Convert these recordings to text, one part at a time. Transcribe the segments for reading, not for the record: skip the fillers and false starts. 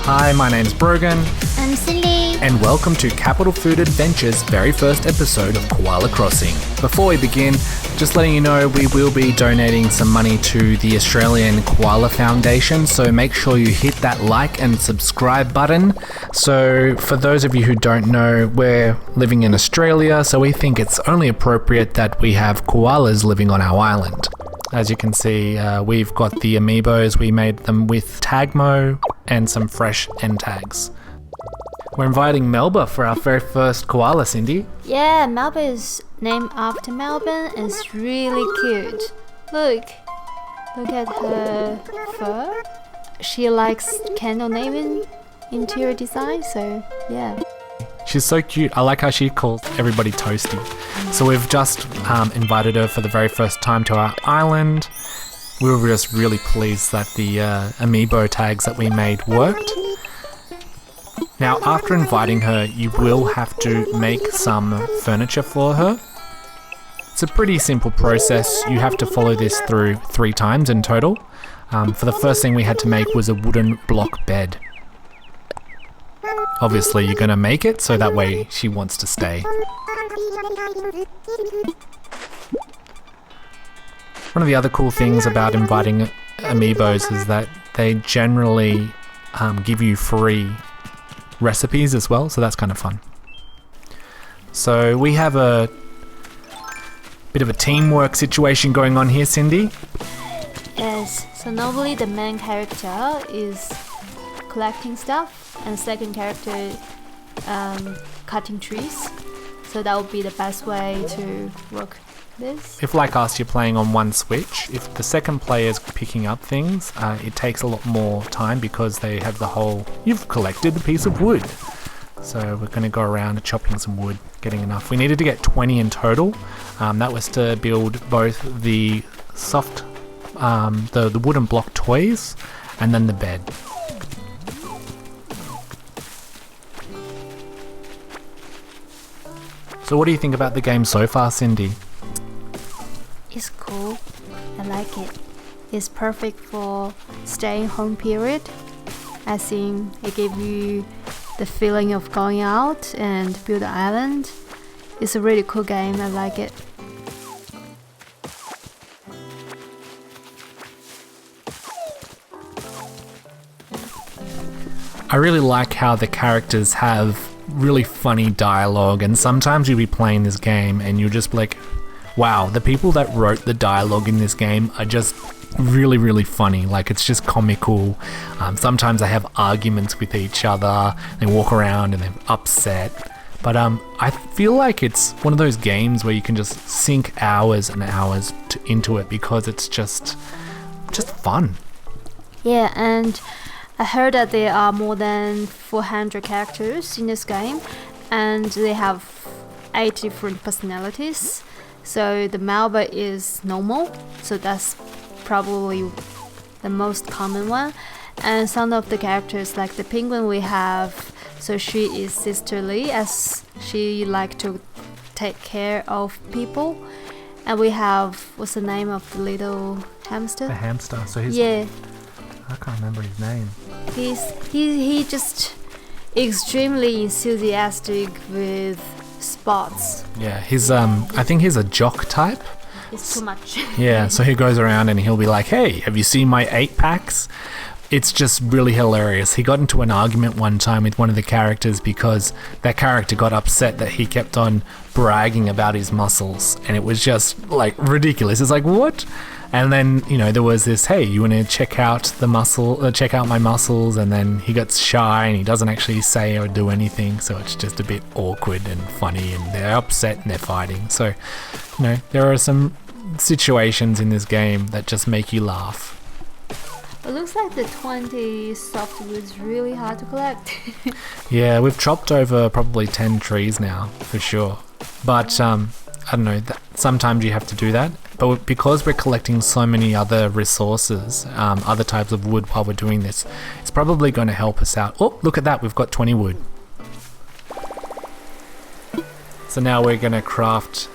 Hi, my name's Brogan. I'm Cindy. And welcome to Capital Food Adventure's very first episode of Koala Crossing. Before we begin, just letting you know we will be donating some money to the Australian Koala Foundation, so make sure you hit that like and subscribe button. So for those of you who don't know, we're living in Australia, so we think it's only appropriate that we have koalas living on our island. As you can see, we've got the amiibos. We made them with Tagmo and some fresh end tags. We're inviting Melba for our very first koala, Cindy. Yeah, Melba is named after Melbourne. It's really cute. Look at her fur. She likes Scandinavian interior design, so yeah. She's so cute. I like how she calls everybody Toasty. So we've just invited her for the very first time to our island. We were just really pleased that the amiibo tags that we made worked. Now, after inviting her, you will have to make some furniture for her. It's a pretty simple process. You have to follow this through 3 times in total. For the first thing we had to make was a wooden block bed. Obviously, you're going to make it so that way she wants to stay. One of the other cool things about inviting amiibos is that they generally give you free recipes as well, so that's kind of fun. So we have a bit of a teamwork situation going on here, Cindy. Yes, so normally the main character is collecting stuff and second character cutting trees. So that would be the best way to work this. If like us, you're playing on one switch, if the second player is picking up things, it takes a lot more time because they have the whole, you've collected a piece of wood. So we're going to go around chopping some wood, getting enough. We needed to get 20 in total. That was to build both the soft, the wooden block toys and then the bed. So what do you think about the game so far, Cindy? It's cool. I like it. It's perfect for staying home period. I think it gives you the feeling of going out and build an island. It's a really cool game. I like it. I really like how the characters have really funny dialogue, and sometimes you'll be playing this game and you'll just be like, wow, the people that wrote the dialogue in this game are just really, really funny. Like, it's just comical. Sometimes they have arguments with each other. They walk around and they're upset. But I feel like it's one of those games where you can just sink hours and hours into it because it's just fun. Yeah, and I heard that there are more than 400 characters in this game, and they have 8 different personalities. So the Melba is normal, so that's probably the most common one. And some of the characters, like the penguin we have, so she is sisterly, as she like to take care of people. And we have, what's the name of the little hamster? The hamster. So he's, yeah. I can't remember his name. He just extremely enthusiastic with sports. Yeah, he's I think he's a jock type. It's too much. Yeah, so he goes around and he'll be like, hey, have you seen my 8-packs? It's just really hilarious. He got into an argument one time with one of the characters because that character got upset that he kept on bragging about his muscles, and it was just like ridiculous. It's like, what? And then, you know, there was this, hey, you want to check out my muscles? And then he gets shy and he doesn't actually say or do anything. So it's just a bit awkward and funny, and they're upset and they're fighting. So, you know, there are some situations in this game that just make you laugh. It looks like the 20 softwood is really hard to collect. Yeah, we've chopped over probably 10 trees now, for sure. But, I don't know, sometimes you have to do that. But because we're collecting so many other resources, other types of wood while we're doing this, it's probably going to help us out. Oh, look at that, we've got 20 wood. So now we're going to craft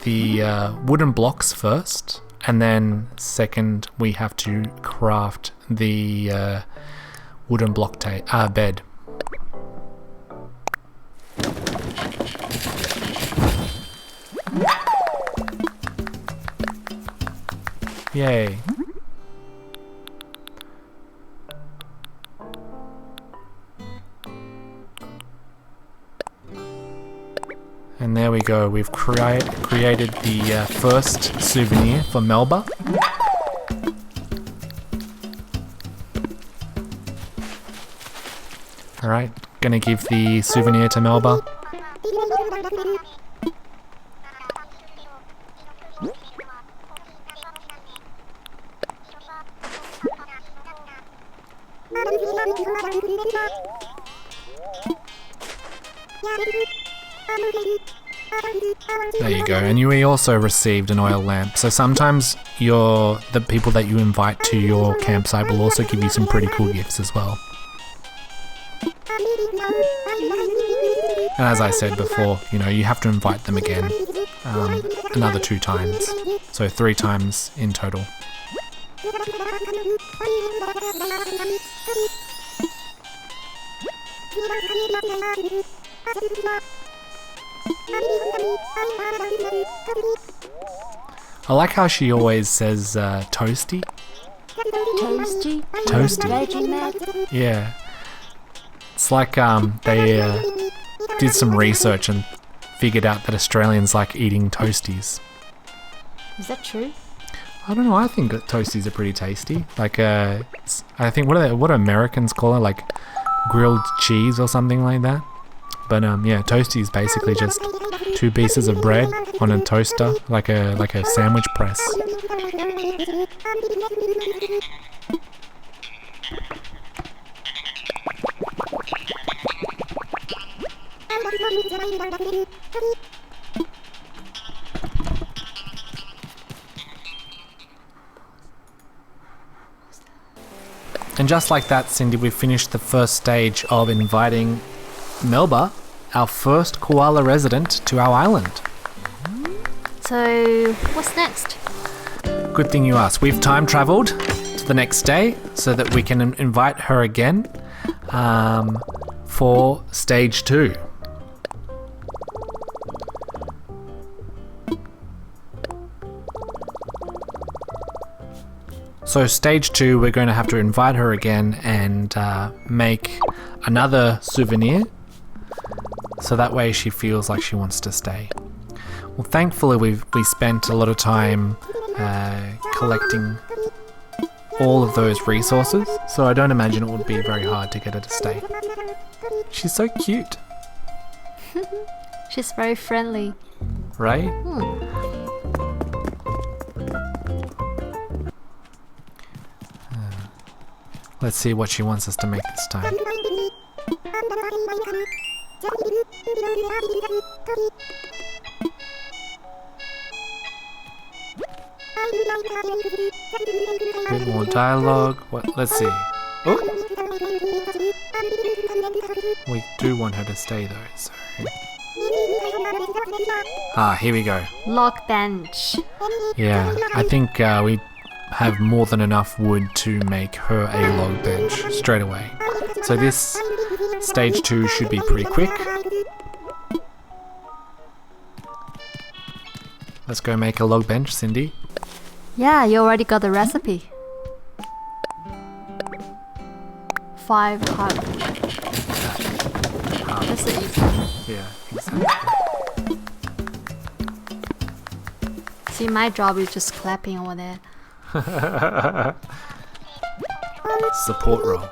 the wooden blocks first, and then second we have to craft the wooden block bed. Yay. And there we go, we've created the first souvenir for Melba. Alright, gonna give the souvenir to Melba. There you go, and you also received an oil lamp. So sometimes the people that you invite to your campsite will also give you some pretty cool gifts as well. And as I said before, you have to invite them again another 2 times. So 3 times in total. I like how she always says toasty. Toasty? Toasty. Veggie man? Yeah. It's like they did some research and figured out that Australians like eating toasties. Is that true? I don't know, I think that toasties are pretty tasty. Like, I think, what do Americans call it? Like grilled cheese or something like that. But yeah, toasty is basically just 2 pieces of bread on a toaster, like a sandwich press. And just like that, Cindy, we've finished the first stage of inviting Melba, our first koala resident, to our island. So, what's next? Good thing you asked. We've time travelled to the next day so that we can invite her again for stage 2. So stage 2, we're going to have to invite her again and make another souvenir, so that way she feels like she wants to stay. Well, thankfully we spent a lot of time collecting all of those resources, so I don't imagine it would be very hard to get her to stay. She's so cute. She's very friendly. Right? Let's see what she wants us to make this time. Bit more dialogue. Let's see. Oh! We do want her to stay though, so... here we go. Log bench. Yeah, I think we have more than enough wood to make her a log bench straight away. So this stage 2 should be pretty quick. Let's go make a log bench, Cindy. Yeah, you already got the recipe. 5 hard. That's the easy. Yeah, exactly. See, my job is just clapping over there. Support role.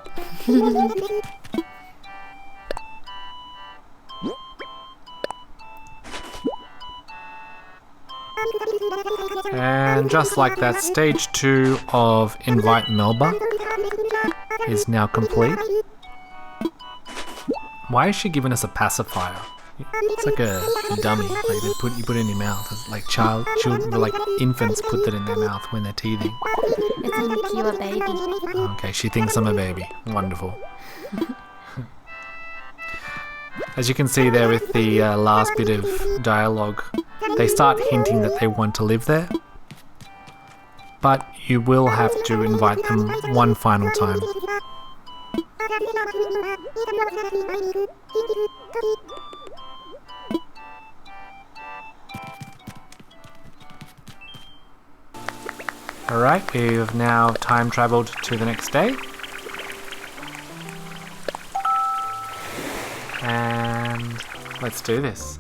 And just like that, stage 2 of Invite Melba is now complete. Why is she giving us a pacifier? It's like a dummy, like you put it in your mouth. It's like like infants put that in their mouth when they're teething. It's a cute baby. Okay, she thinks I'm a baby. Wonderful. As you can see there with the last bit of dialogue, they start hinting that they want to live there. But you will have to invite them one final time. Alright, we've now time traveled to the next day. And let's do this.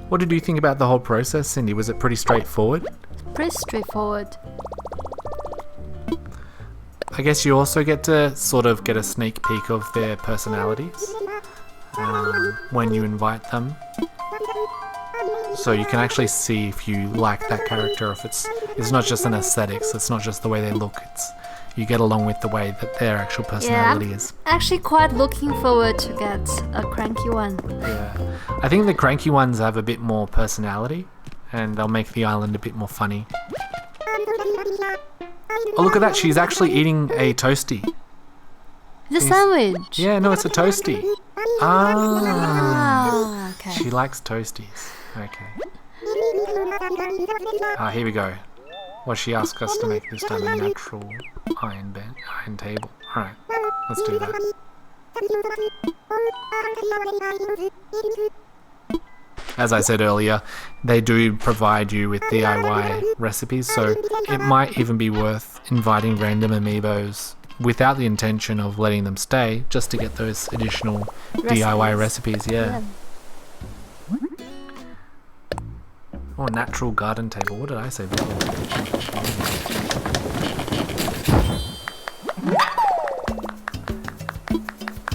What did you think about the whole process, Cindy? Was it pretty straightforward? Pretty straightforward. I guess you also get to sort of get a sneak peek of their personalities when you invite them. So you can actually see if you like that character, if it's not just an aesthetics, it's not just the way they look, it's you get along with the way that their actual personality is. Actually quite looking forward to get a cranky one. Yeah. I think the cranky ones have a bit more personality and they'll make the island a bit more funny. Oh, look at that, she's actually eating a toasty. It's a sandwich. Yeah, no, it's a toasty. Ah, okay. She likes toasties. Okay. Here we go. Well, she asked us to make this time a natural iron table. Alright, let's do that. As I said earlier, they do provide you with DIY recipes, so it might even be worth inviting random amiibos without the intention of letting them stay, just to get those additional DIY recipes, yeah. Oh, natural garden table. What did I say before?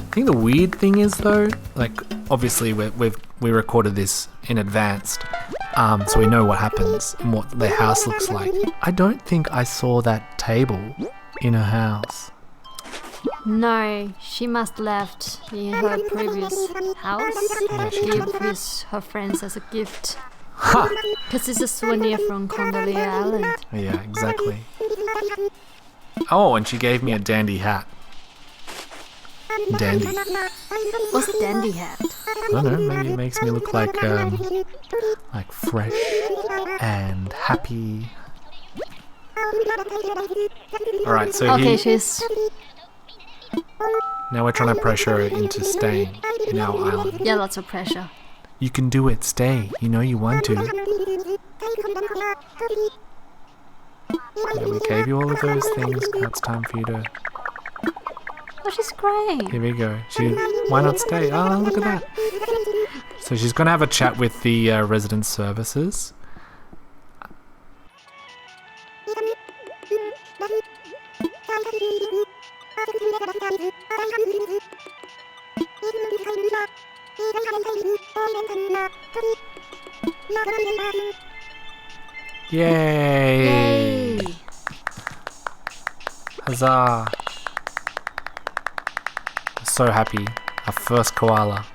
I think the weird thing is though, like obviously we recorded this in advance, so we know what happens and what their house looks like. I don't think I saw that table in her house. No, she must left in her previous house. Give with her friends as a gift. Ha! Because it's a souvenir from Condolier Island. Yeah, exactly. Oh, and she gave me a dandy hat. Dandy. What's a dandy hat? I don't know, maybe it makes me look like fresh and happy. Alright, so Okay, she's... now we're trying to pressure her into staying in our island. Yeah, lots of pressure. You can do it, stay. You know you want to. Yeah, we gave you all of those things. Now it's time for you to... Oh, she's great. Here we go. Why not stay? Oh, look at that. So she's going to have a chat with the resident services. Yay! Yay! Huzzah! So happy. Our first koala.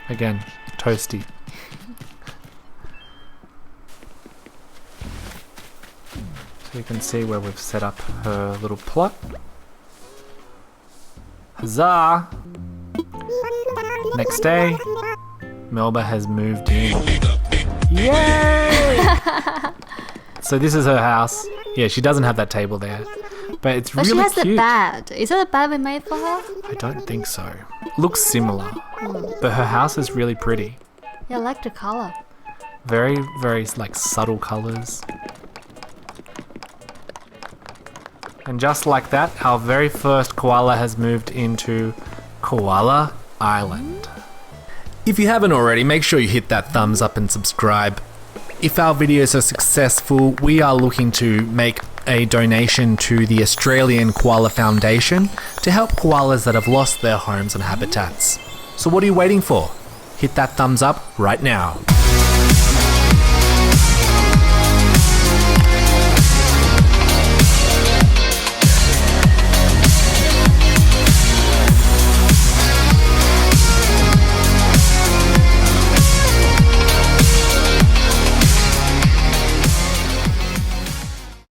Again, toasty. So you can see where we've set up her little plot. Huzzah! Next day, Melba has moved in. Yay! So this is her house. Yeah, she doesn't have that table there, but it's But really she has cute. the bed. Is that a bed we made for her? I don't think so. Looks similar, but her house is really pretty. Yeah, I like the color. Very, very like subtle colors. And just like that, our very first koala has moved into Koala Island. If you haven't already, make sure you hit that thumbs up and subscribe. If our videos are successful, we are looking to make a donation to the Australian Koala Foundation to help koalas that have lost their homes and habitats. So what are you waiting for? Hit that thumbs up right now.